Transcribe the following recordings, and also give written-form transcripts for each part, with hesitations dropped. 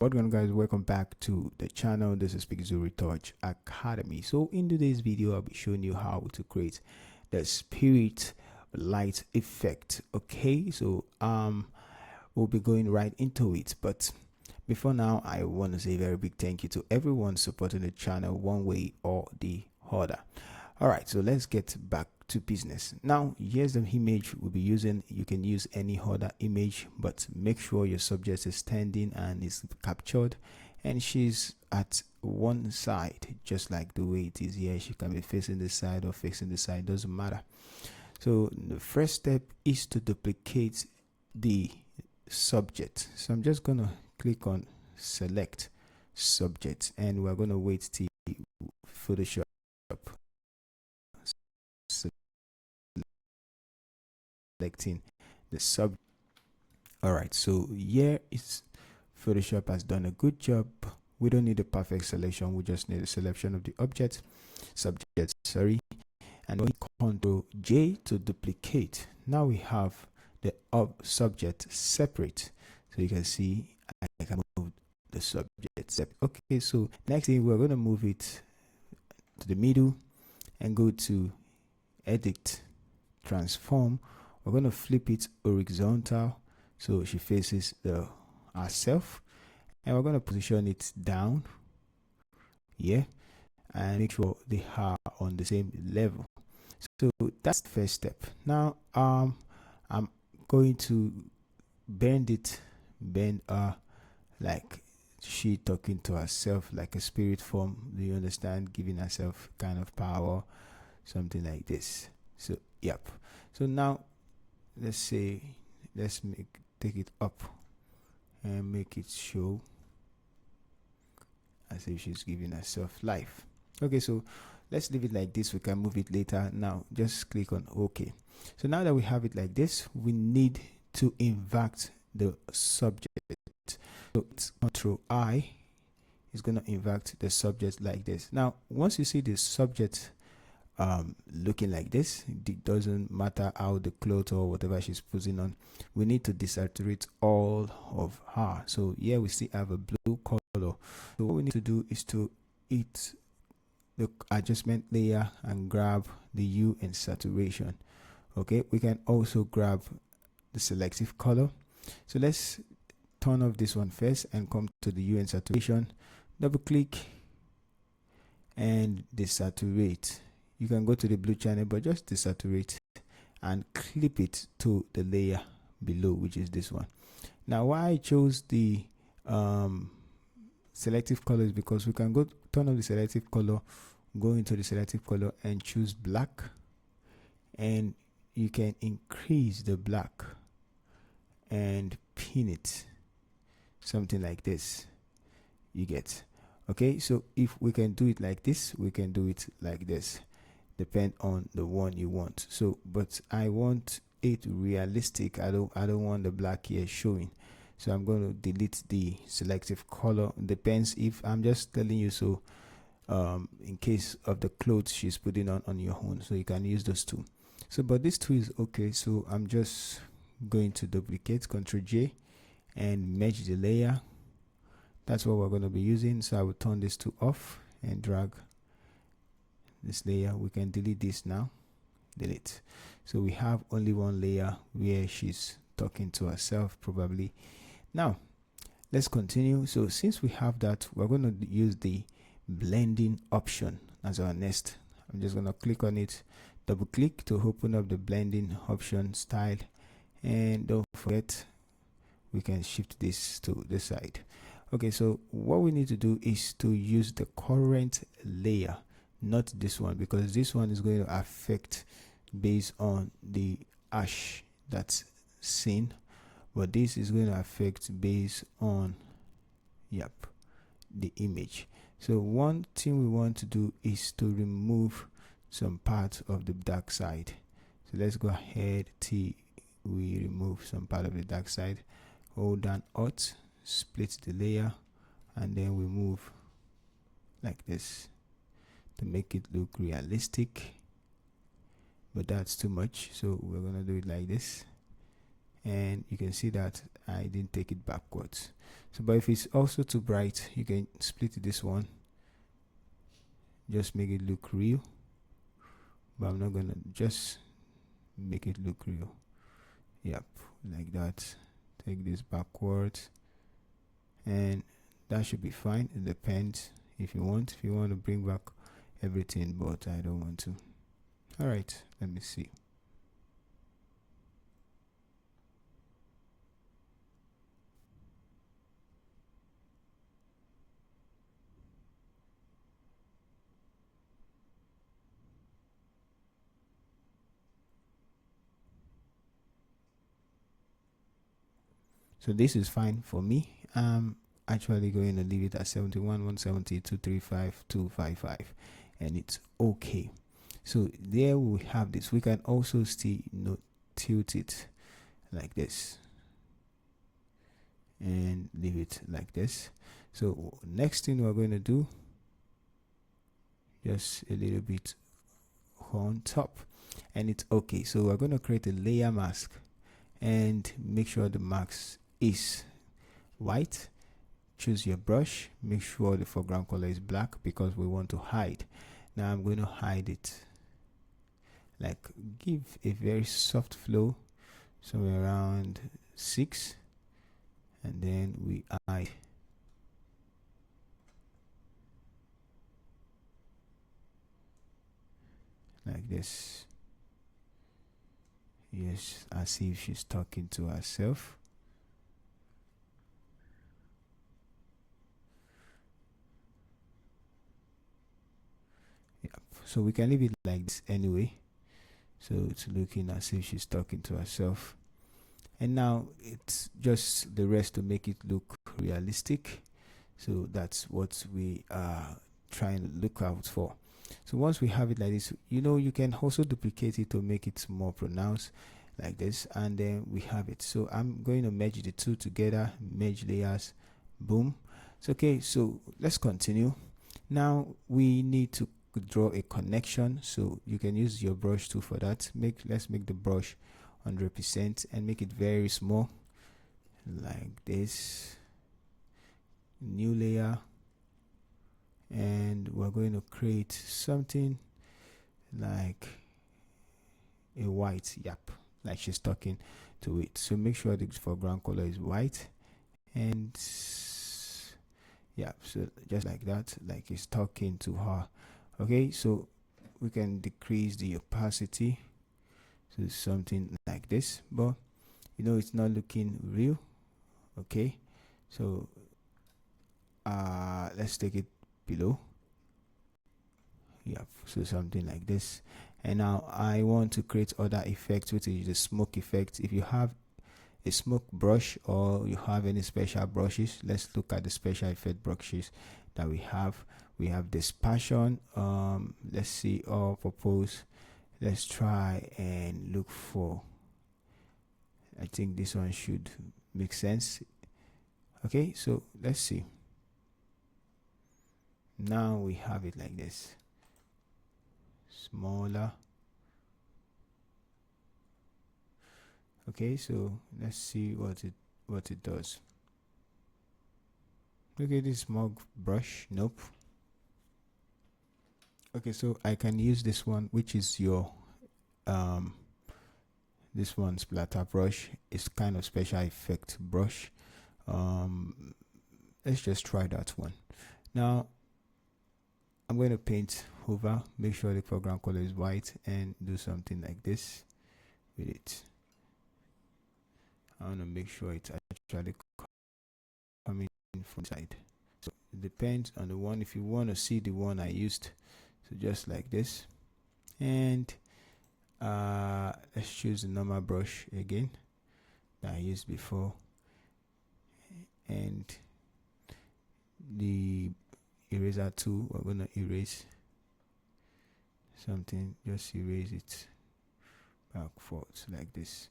What's going on, guys? Welcome back to the channel. This is Pixel Retouch Academy. So in today's video, I'll be showing you how to create the spirit light effect. Okay, so we'll be going right into it, but before now, I want to say a very big thank you to everyone supporting the channel one way or the other. All right, so let's get back to business. Now, here's the image we'll be using. You can use any other image, but make sure your subject is standing and is captured, and she's at one side, just like the way it is here. She can be facing this side or facing this side, doesn't matter. So the first step is to duplicate the subject. So I'm just gonna click on select subject, and we're gonna wait till Photoshop selecting the subject. All right, so here is Photoshop has done a good job. We don't need a perfect selection, we just need a selection of the subject, and we Ctrl J to duplicate. Now we have the subject separate, so you can see I can move the subject separate. Okay, so next thing, we're going to move it to the middle and go to edit, transform. We're going to flip it horizontal so she faces the herself, and we're going to position it down here and make sure they are on the same level. So that's the first step. Now I'm going to bend like she talking to herself, like a spirit form, do you understand, giving herself kind of power, something like this. So yep, so now let's say take it up and make it show as if she's giving herself life. Okay, so let's leave it like this. We can move it later. Now just click on OK. So now that we have it like this, we need to invert the subject. So it's Ctrl I is going to invert the subject like this. Now once you see the subject looking like this, it doesn't matter how the clothes or whatever she's putting on, we need to desaturate all of her. So here we still have a blue color. So what we need to do is to hit the adjustment layer and grab the hue and saturation. Okay, we can also grab the selective color. So let's turn off this one first and come to the hue and saturation, double click and desaturate. You can go to the blue channel, but just desaturate and clip it to the layer below, which is this one. Now why I chose the selective color is because we can go turn off the selective color, go into the selective color and choose black, and you can increase the black and pin it, something like this, you get. Okay, so if we can do it like this, we can do it like this, depend on the one you want. So but I want it realistic. I don't want the black here showing, so I'm going to delete the selective color. Depends, if I'm just telling you, so in case of the clothes she's putting on your own, so you can use those two. So but this two is okay, so I'm just going to duplicate, Ctrl J and merge the layer. That's what we're going to be using. So I will turn this to off and drag this layer. We can delete this now, delete. So we have only one layer where she's talking to herself probably. Now let's continue. So since we have that, we're going to use the blending option as our next. I'm just going to click on it, double click to open up the blending option style, and don't forget we can shift this to the side. Okay, so what we need to do is to use the current layer, not this one, because this one is going to affect based on the ash that's seen, but this is going to affect based on the image. So one thing we want to do is to remove some part of the dark side. So let's go ahead till we remove some part of the dark side. Hold down Alt, split the layer, and then we move like this to make it look realistic, but that's too much, so we're gonna do it like this, and you can see that I didn't take it backwards. So but if it's also too bright, you can split this one, just make it look real, but I'm not gonna, just make it look real. Yep, like that. Take this backwards, and that should be fine. It depends if you want to bring back everything, but I don't want to. All right, let me see. So this is fine for me. I'm actually going to leave it at 71, 170, 235, 255, and it's okay. So there we have this. We can also still tilt it like this and leave it like this. So next thing we're going to do, just a little bit on top, and it's okay. So we're going to create a layer mask and make sure the mask is white. Choose your brush, make sure the foreground color is black because we want to hide. Now I'm going to hide it, like give a very soft flow, somewhere around 6, and then we hide like this. Yes, as if she's talking to herself. Yep. So we can leave it like this anyway. So it's looking as if she's talking to herself. And now it's just the rest to make it look realistic. So that's what we are trying to look out for. So once we have it like this, you can also duplicate it to make it more pronounced like this, and then we have it. So I'm going to merge the two together, merge layers, boom. So okay, so let's continue. Now we need to draw a connection, so you can use your brush tool for that. Let's make the brush 100% and make it very small like this. New layer, and we're going to create something like a white, yep, like she's talking to it. So make sure the foreground color is white, and yeah, so just like that, like he's talking to her. Okay, so we can decrease the opacity to something like this, but it's not looking real. Okay, so let's take it below. Yeah, so something like this. And now I want to create other effects, which is the smoke effect. If you have a smoke brush or you have any special brushes, let's look at the special effect brushes that we have. We have dispersion. Let's see, or propose. Let's try and look for, I think this one should make sense. Okay, so let's see. Now we have it like this, smaller. Okay, so let's see what it does. Look at this smog brush. Nope. Okay, so I can use this one, which is your this one splatter brush. It's kind of special effect brush. Let's just try that one. Now I'm going to paint over, make sure the foreground color is white, and do something like this with it. I want to make sure it's actually coming from the side. So it depends on the one. If you want to see the one I used, so just like this, and let's choose the normal brush again that I used before, and the eraser tool, we're gonna erase something, just erase it backwards like this.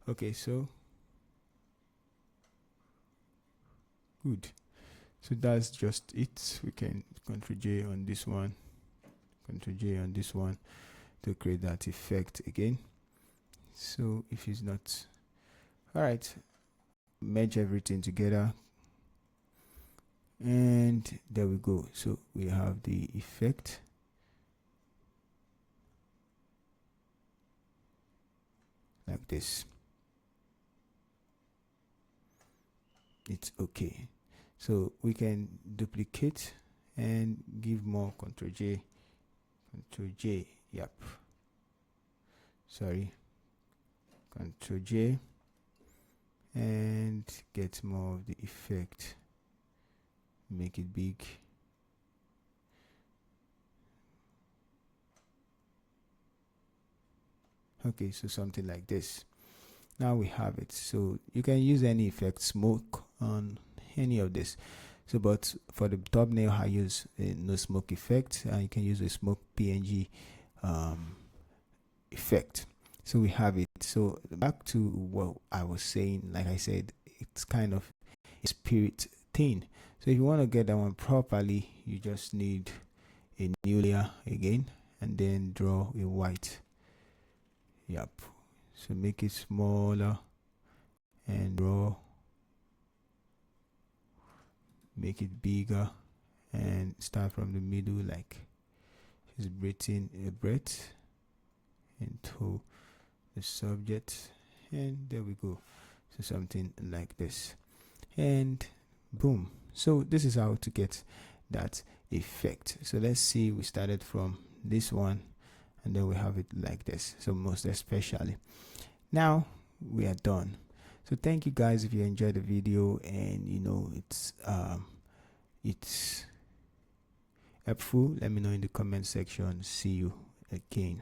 Okay, so good. So that's just it. We can Ctrl J on this one, Ctrl J on this one to create that effect again. So if it's not All right, merge everything together, and there we go. So we have the effect. Like this. It's okay. So we can duplicate and give more. Ctrl J, Ctrl J. Yep. Sorry. Ctrl J and get more of the effect. Make it big. Okay, so something like this. Now we have it. So you can use any effect, smoke on any of this. So but for the thumbnail I use a no smoke effect, and you can use a smoke PNG effect. So we have it. So back to what I was saying, like I said, it's kind of a spirit thing. So if you want to get that one properly, you just need a new layer again and then draw a white. Yep. So make it smaller and draw, make it bigger, and start from the middle, like just breathing a breath into the subject, and there we go. So something like this, and boom. So this is how to get that effect. So let's see, we started from this one and then we have it like this. So most especially now we are done. So thank you guys if you enjoyed the video, and you know it's helpful. Let me know in the comment section. See you again.